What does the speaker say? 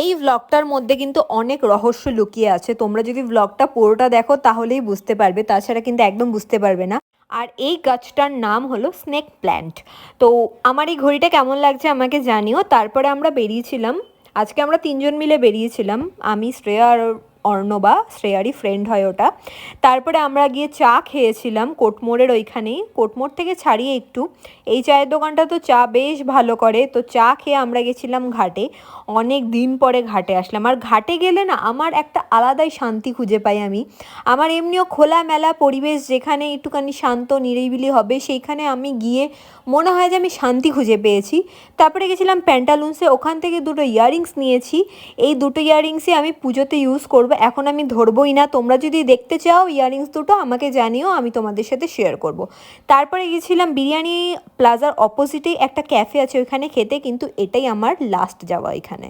এই ভ্লগটার মধ্যে কিন্তু অনেক রহস্য লুকিয়ে আছে। তোমরা যদি ভ্লগটা পুরোটা দেখো তাহলেই বুঝতে পারবে, তাছাড়া কিন্তু একদম বুঝতে পারবে না। আর এই গাছটার নাম হলো স্নেক প্ল্যান্ট। তো আমার এই ঘড়িটা কেমন লাগছে আমাকে জানিও। তারপরে আমরা বেরিয়েছিলাম, আজকে আমরা তিনজন মিলে বেরিয়েছিলাম, আমি, শ্রেয়া আর অর্ণবা, শ্রেয়ারই ফ্রেন্ড হয় ওটা। তারপরে আমরা গিয়ে চা খেয়েছিলাম কোটমোড়ের ওইখানেই, কোটমোড় থেকে ছাড়িয়ে একটু। এই চায়ের দোকানটা তো চা বেশ ভালো করে, তো চা খেয়ে আমরা গেছিলাম ঘাটে। অনেক দিন পরে ঘাটে আসলাম, আর ঘাটে গেলে না আমার একটা আলাদাই শান্তি খুঁজে পাই আমি। আমার এমনিও খোলামেলা পরিবেশ যেখানে একটুখানি শান্ত নিরিবিলি হবে সেইখানে আমি গিয়ে মনে হয় যে আমি শান্তি খুঁজে পেয়েছি। তারপরে গেছিলাম প্যান্টালুন্সে, ওখান থেকে দুটো ইয়াররিংস নিয়েছি। এই দুটো ইয়াররিংসই আমি পুজোতে ইউজ করব, এখন আমি ধরবই না। তোমরা যদি দেখতে চাও ইয়াররিংস দুটো আমাকে জানিও, আমি তোমাদের সাথে শেয়ার করব। তারপরে গেছিলাম বিরিয়ানি প্লাজার অপোজিটেই একটা ক্যাফে আছে ওইখানে খেতে, কিন্তু এটাই আমার লাস্ট যাওয়া এখানে।